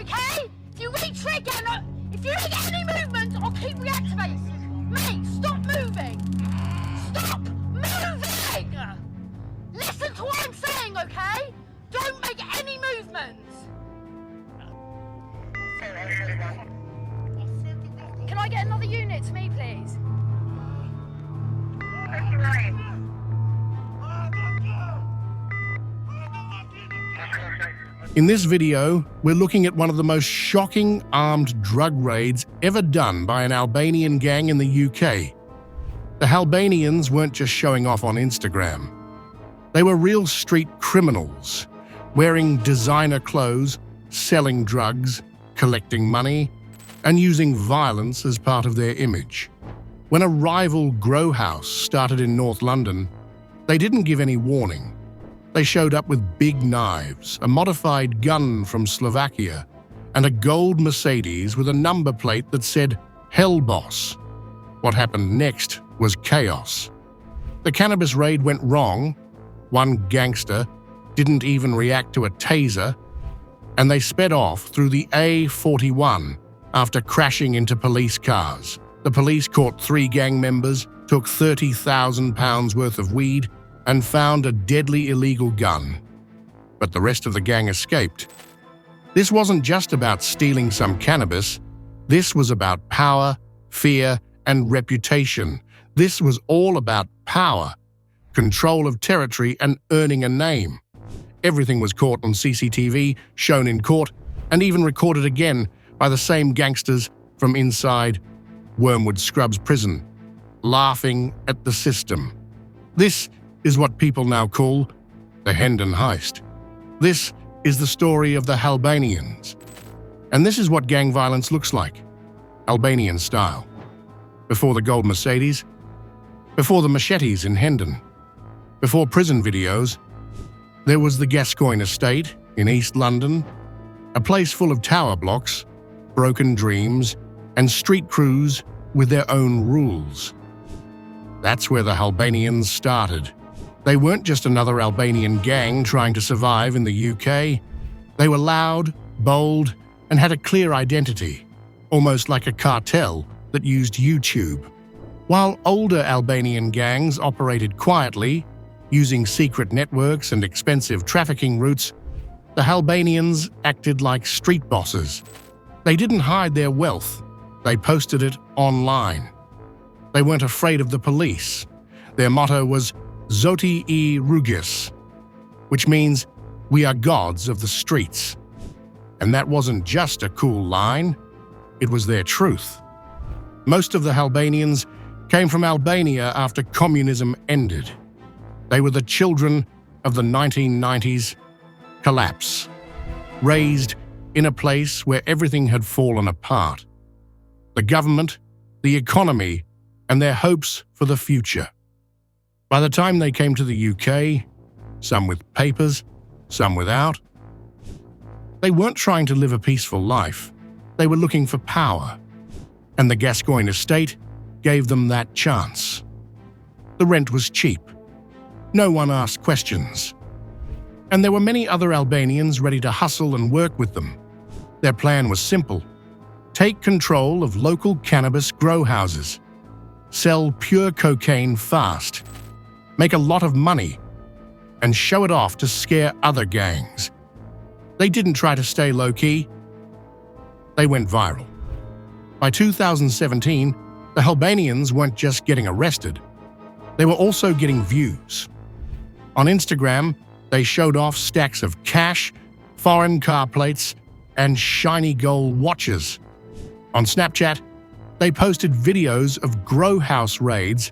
okay? If you really trigger, if you really get any movement, I'll keep reactivating. Mate, stop moving. Stop moving. Listen to what I'm saying, okay? Don't make any movements. Can I get another unit to me, please? In this video, we're looking at one of the most shocking armed drug raids ever done by an Albanian gang in the UK. The Halbanians weren't just showing off on Instagram. They were real street criminals, wearing designer clothes, selling drugs, collecting money, and using violence as part of their image. When a rival grow house started in North London, they didn't give any warning. They showed up with big knives, a modified gun from Slovakia, and a gold Mercedes with a number plate that said Hell Boss. What happened next was chaos. The cannabis raid went wrong. One gangster didn't even react to a taser, and they sped off through the A41 after crashing into police cars. The police caught 3 gang members, took £30,000 worth of weed, and found a deadly illegal gun. But the rest of the gang escaped. This wasn't just about stealing some cannabis. This was about power, fear, and reputation. This was all about power, control of territory, and earning a name. Everything was caught on CCTV, shown in court, and even recorded again by the same gangsters from inside Wormwood Scrubs prison, laughing at the system. This is what people now call the Henden Heist. This is the story of the Halbanians. And this is what gang violence looks like, Albanian style. Before the gold Mercedes, before the machetes in Hendon, before prison videos, there was the Gascoigne estate in East London, a place full of tower blocks, broken dreams, and street crews with their own rules. That's where the Halbanians started. They weren't just another Albanian gang trying to survive in the UK. They were loud, bold, and had a clear identity, almost like a cartel that used YouTube. While older Albanian gangs operated quietly, using secret networks and expensive trafficking routes, the Halbanians acted like street bosses. They didn't hide their wealth. They posted it online. They weren't afraid of the police. Their motto was Zoti Rrugës, which means we are gods of the streets. And that wasn't just a cool line, it was their truth. Most of the Halbanians came from Albania after communism ended. They were the children of the 1990s collapse, raised in a place where everything had fallen apart. The government, the economy, and their hopes for the future. By the time they came to the UK, some with papers, some without, they weren't trying to live a peaceful life. They were looking for power, and the Gascoigne estate gave them that chance. The rent was cheap. No one asked questions. And there were many other Albanians ready to hustle and work with them. Their plan was simple: take control of local cannabis grow houses, sell pure cocaine fast, make a lot of money, and show it off to scare other gangs. They didn't try to stay low-key. They went viral. By 2017, the Halbanians weren't just getting arrested. They were also getting views. On Instagram, they showed off stacks of cash, foreign car plates, and shiny gold watches. On Snapchat, they posted videos of grow house raids,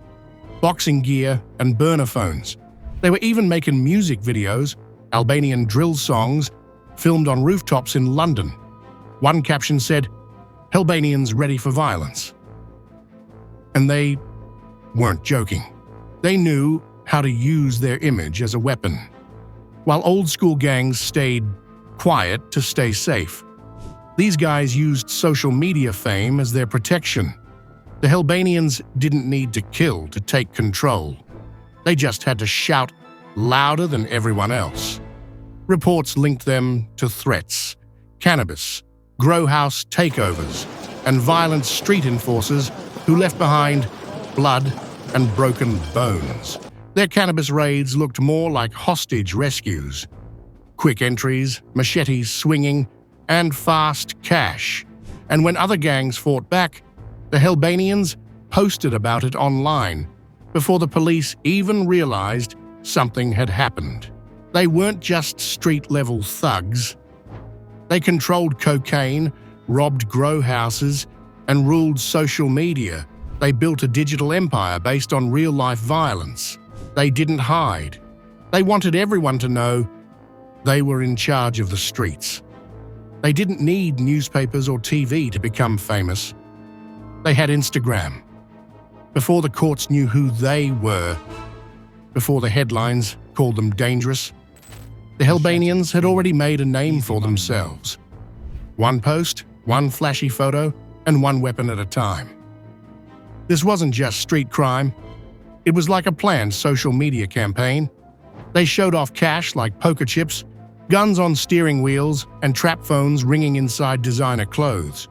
boxing gear, and burner phones. They were even making music videos, Albanian drill songs, filmed on rooftops in London. One caption said, "Albanians ready for violence." And they weren't joking. They knew how to use their image as a weapon. While old-school gangs stayed quiet to stay safe, these guys used social media fame as their protection. The Halbanians didn't need to kill to take control. They just had to shout louder than everyone else. Reports linked them to threats, cannabis, grow house takeovers, and violent street enforcers who left behind blood and broken bones. Their cannabis raids looked more like hostage rescues. Quick entries, machetes swinging, and fast cash. And when other gangs fought back, the Halbanians posted about it online before the police even realized something had happened. They weren't just street-level thugs. They controlled cocaine, robbed grow houses, and ruled social media. They built a digital empire based on real-life violence. They didn't hide. They wanted everyone to know they were in charge of the streets. They didn't need newspapers or TV to become famous. They had Instagram. Before the courts knew who they were, before the headlines called them dangerous, the Albanians had already made a name for themselves. One post, one flashy photo, and one weapon at a time. This wasn't just street crime. It was like a planned social media campaign. They showed off cash like poker chips, guns on steering wheels, and trap phones ringing inside designer clothes.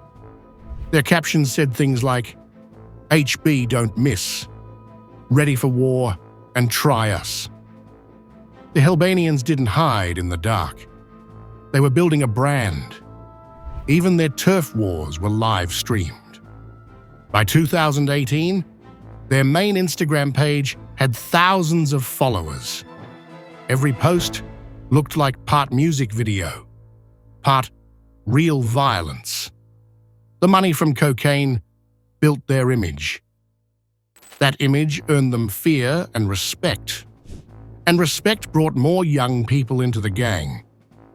Their captions said things like, "HB don't miss, ready for war, and try us." The Albanians didn't hide in the dark. They were building a brand. Even their turf wars were live-streamed. By 2018, their main Instagram page had thousands of followers. Every post looked like part music video, part real violence. The money from cocaine built their image. That image earned them fear and respect. And respect brought more young people into the gang.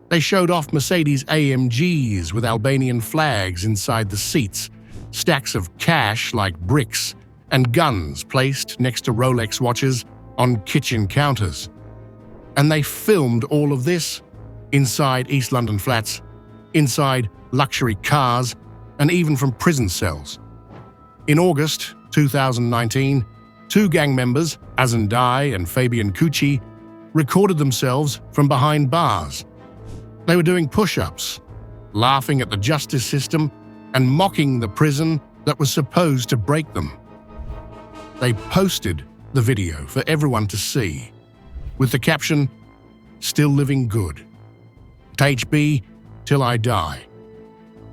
They showed off Mercedes AMGs with Albanian flags inside the seats, stacks of cash like bricks, and guns placed next to Rolex watches on kitchen counters. And they filmed all of this inside East London flats, inside luxury cars, and even from prison cells. In August 2019, two gang members, Azan Dai and Fabian Cucci, recorded themselves from behind bars. They were doing push-ups, laughing at the justice system and mocking the prison that was supposed to break them. They posted the video for everyone to see, with the caption, "Still living good. HB till I die."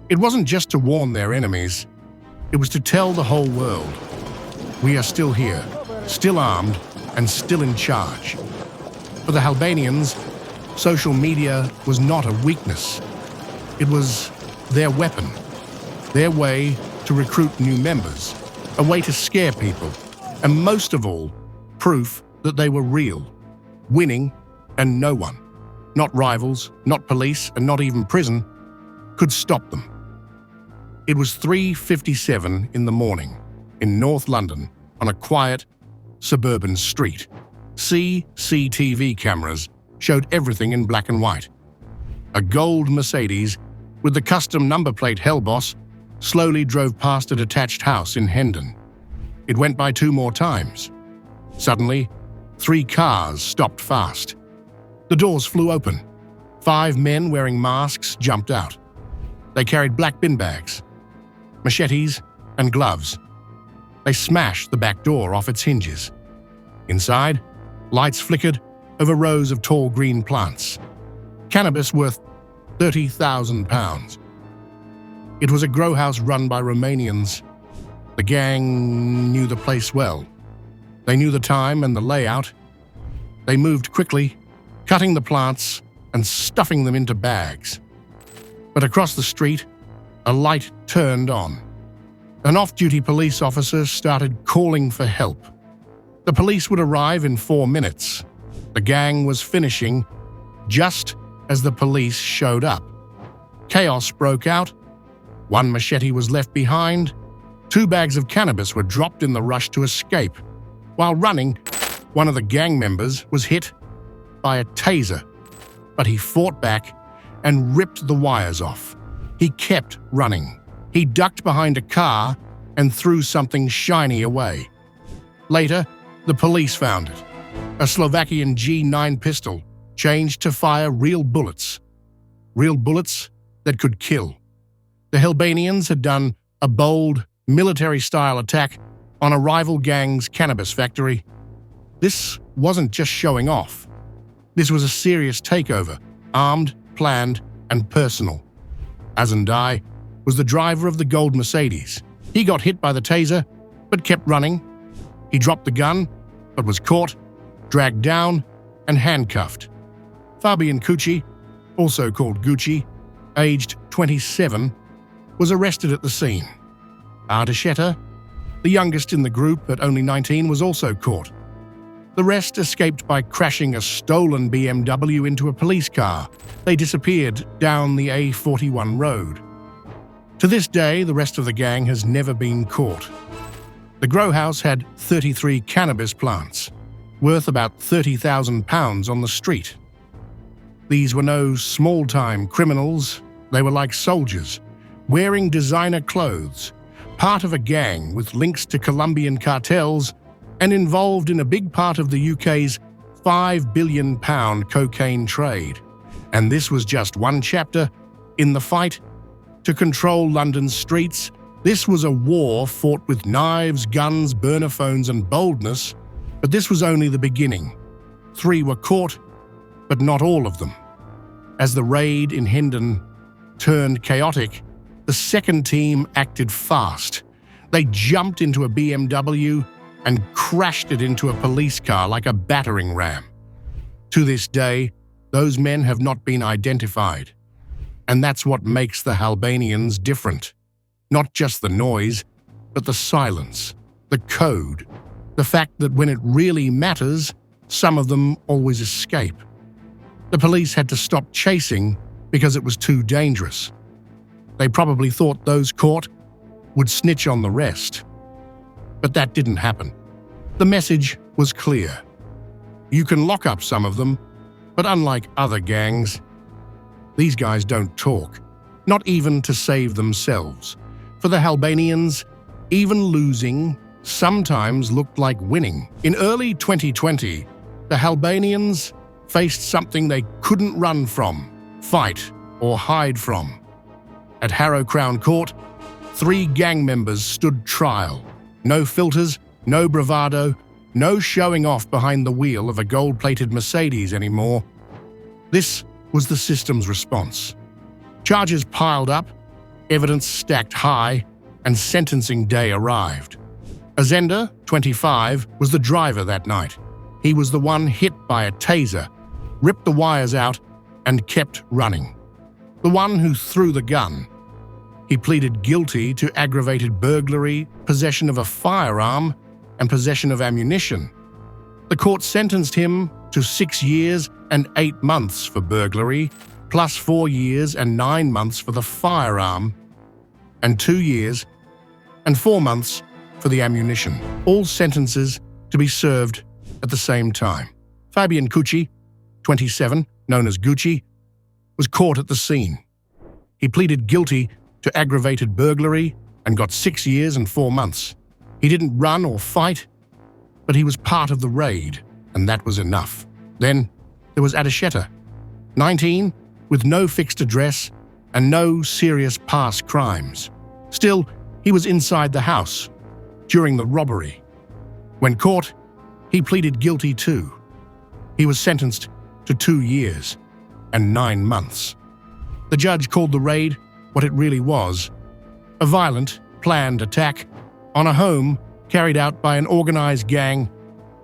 It wasn't just to warn their enemies, it was to tell the whole world, we are still here, still armed, and still in charge. For the Albanians, social media was not a weakness. It was their weapon, their way to recruit new members, a way to scare people, and most of all, proof that they were real, winning, and no one, not rivals, not police, and not even prison, could stop them. It was 3:57 in the morning in North London on a quiet, suburban street. CCTV cameras showed everything in black and white. A gold Mercedes with the custom number plate Hellboss slowly drove past a detached house in Hendon. It went by 2 more times. Suddenly, 3 cars stopped fast. The doors flew open. 5 men wearing masks jumped out. They carried black bin bags, machetes, and gloves. They smashed the back door off its hinges. Inside, lights flickered over rows of tall green plants. Cannabis worth £30,000. It was a grow house run by Romanians. The gang knew the place well. They knew the time and the layout. They moved quickly, cutting the plants and stuffing them into bags. But across the street, a light turned on. An off-duty police officer started calling for help. The police would arrive in 4 minutes. The gang was finishing just as the police showed up. Chaos broke out. 1 machete was left behind. 2 bags of cannabis were dropped in the rush to escape. While running, one of the gang members was hit by a taser, but he fought back and ripped the wires off. He kept running. He ducked behind a car and threw something shiny away. Later, the police found it. A Slovakian G9 pistol changed to fire real bullets. Real bullets that could kill. The Halbanians had done a bold, military-style attack on a rival gang's cannabis factory. This wasn't just showing off. This was a serious takeover, armed, planned, and personal. Azandai was the driver of the gold Mercedes. He got hit by the taser, but kept running. He dropped the gun, but was caught, dragged down, and handcuffed. Fabian Cucci, also called Gucci, aged 27, was arrested at the scene. Ardeshetta, the youngest in the group at only 19, was also caught. The rest escaped by crashing a stolen BMW into a police car. They disappeared down the A41 road. To this day, the rest of the gang has never been caught. The grow house had 33 cannabis plants, worth about £30,000 on the street. These were no small-time criminals. They were like soldiers, wearing designer clothes, part of a gang with links to Colombian cartels and involved in a big part of the UK's £5 billion cocaine trade. And this was just one chapter in the fight to control London's streets. This was a war fought with knives, guns, burner phones, and boldness, but this was only the beginning. 3 were caught, but not all of them. As the raid in Hendon turned chaotic, the second team acted fast. They jumped into a BMW and crashed it into a police car like a battering ram. To this day, those men have not been identified. And that's what makes the Albanians different. Not just the noise, but the silence, the code, the fact that when it really matters, some of them always escape. The police had to stop chasing because it was too dangerous. They probably thought those caught would snitch on the rest. But that didn't happen. The message was clear. You can lock up some of them, but unlike other gangs, these guys don't talk, not even to save themselves. For the Albanians, even losing sometimes looked like winning. In early 2020, the Albanians faced something they couldn't run from, fight, or hide from. At Harrow Crown Court, 3 gang members stood trial. No filters, no bravado, no showing off behind the wheel of a gold-plated Mercedes anymore. This was the system's response. Charges piled up, evidence stacked high, and sentencing day arrived. Azenda, 25, was the driver that night. He was the one hit by a taser, ripped the wires out, and kept running. The one who threw the gun. He pleaded guilty to aggravated burglary, possession of a firearm, and possession of ammunition. The court sentenced him to 6 years and 8 months for burglary, plus 4 years and 9 months for the firearm, and 2 years and 4 months for the ammunition. All sentences to be served at the same time. Fabian Cucci, 27, known as Gucci, was caught at the scene. He pleaded guilty to aggravated burglary and got 6 years and 4 months. He didn't run or fight, but he was part of the raid, and that was enough. Then there was Ardeshetta, 19, with no fixed address and no serious past crimes. Still, he was inside the house during the robbery. When caught, he pleaded guilty too. He was sentenced to 2 years and 9 months. The judge called the raid what it really was: a violent, planned attack on a home carried out by an organized gang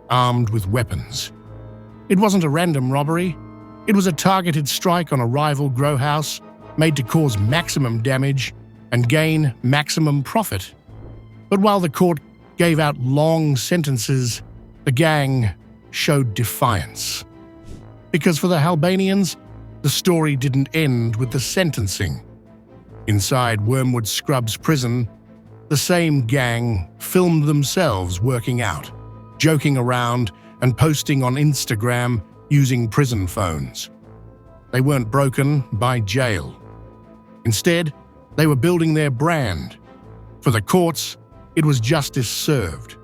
armed with weapons. It wasn't a random robbery. It was a targeted strike on a rival grow house made to cause maximum damage and gain maximum profit. But while the court gave out long sentences, the gang showed defiance. Because for the Albanians, the story didn't end with the sentencing. Inside Wormwood Scrubs prison, the same gang filmed themselves working out, joking around and posting on Instagram using prison phones. They weren't broken by jail. Instead, they were building their brand. For the courts, it was justice served.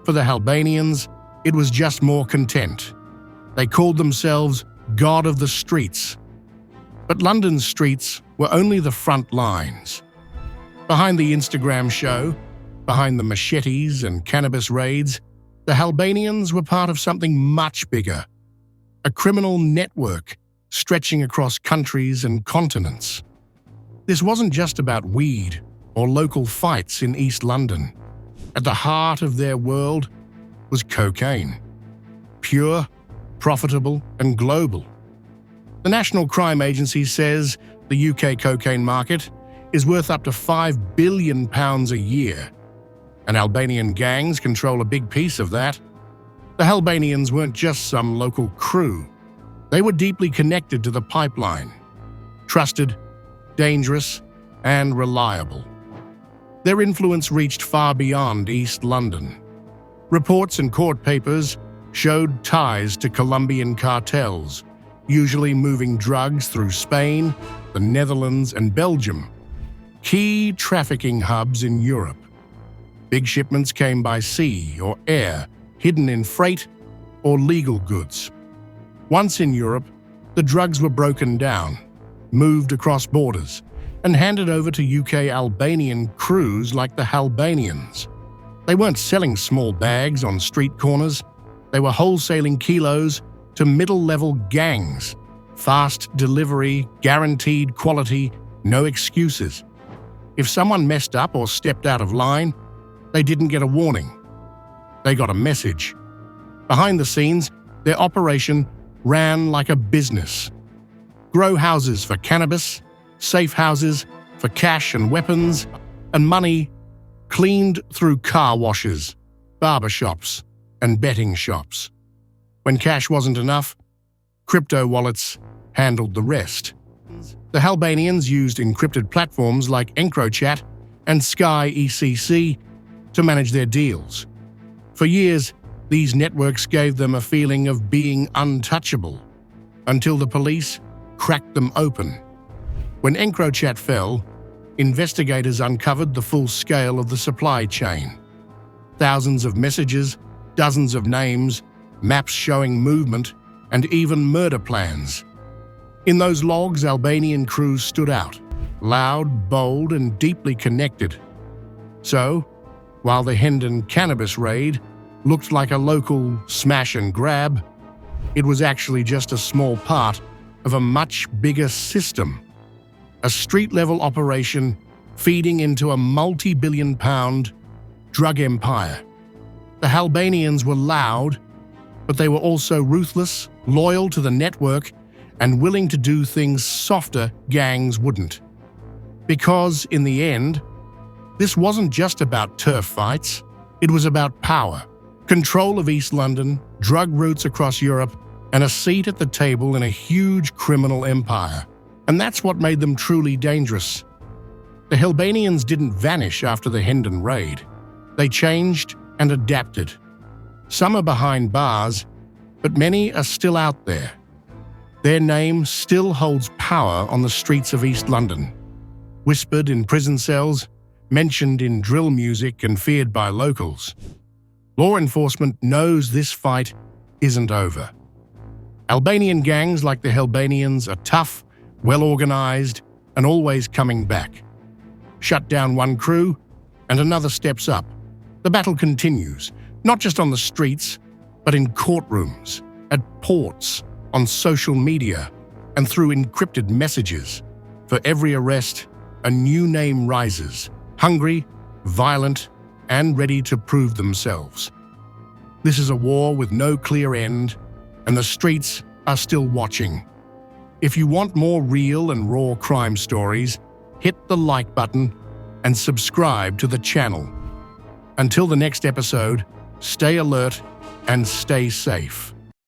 For the Albanians, it was just more content. They called themselves God of the Streets. But London's streets were only the front lines. Behind the Instagram show, behind the machetes and cannabis raids, the Halbanians were part of something much bigger, a criminal network stretching across countries and continents. This wasn't just about weed or local fights in East London. At the heart of their world was cocaine. Pure, profitable, and global. The National Crime Agency says the UK cocaine market is worth up to £5 billion a year, and Albanian gangs control a big piece of that. The Halbanians weren't just some local crew. They were deeply connected to the pipeline, trusted, dangerous, and reliable. Their influence reached far beyond East London. Reports and court papers showed ties to Colombian cartels, usually moving drugs through Spain, the Netherlands, and Belgium, key trafficking hubs in Europe. Big shipments came by sea or air, hidden in freight or legal goods. Once in Europe, the drugs were broken down, moved across borders, and handed over to UK Albanian crews like the Halbanians. They weren't selling small bags on street corners. They were wholesaling kilos to middle-level gangs. Fast delivery, guaranteed quality, no excuses. If someone messed up or stepped out of line, they didn't get a warning. They got a message. Behind the scenes, their operation ran like a business. Grow houses for cannabis, safe houses for cash and weapons, and money cleaned through car washes, barbershops, and betting shops. When cash wasn't enough, crypto wallets handled the rest. The Halbanians used encrypted platforms like EncroChat and Sky ECC to manage their deals. For years, these networks gave them a feeling of being untouchable, until the police cracked them open. When EncroChat fell, investigators uncovered the full scale of the supply chain. Thousands of messages, dozens of names, maps showing movement, and even murder plans. In those logs, Albanian crews stood out, loud, bold, and deeply connected. So, while the Hendon Cannabis raid looked like a local smash and grab, it was actually just a small part of a much bigger system. A street-level operation feeding into a multi-billion-pound drug empire. The Halbanians were loud, but they were also ruthless, loyal to the network, and willing to do things softer gangs wouldn't. Because, in the end, this wasn't just about turf fights, it was about power, control of East London, drug routes across Europe, and a seat at the table in a huge criminal empire. And that's what made them truly dangerous. The Halbanians didn't vanish after the Hendon raid. They changed and adapted. Some are behind bars, but many are still out there. Their name still holds power on the streets of East London. Whispered in prison cells, mentioned in drill music and feared by locals. Law enforcement knows this fight isn't over. Albanian gangs like the Halbanians are tough, well-organized, and always coming back. Shut down one crew, and another steps up. The battle continues, not just on the streets, but in courtrooms, at ports, on social media, and through encrypted messages. For every arrest, a new name rises, hungry, violent, and ready to prove themselves. This is a war with no clear end, and the streets are still watching. If you want more real and raw crime stories, hit the like button and subscribe to the channel. Until the next episode, stay alert and stay safe.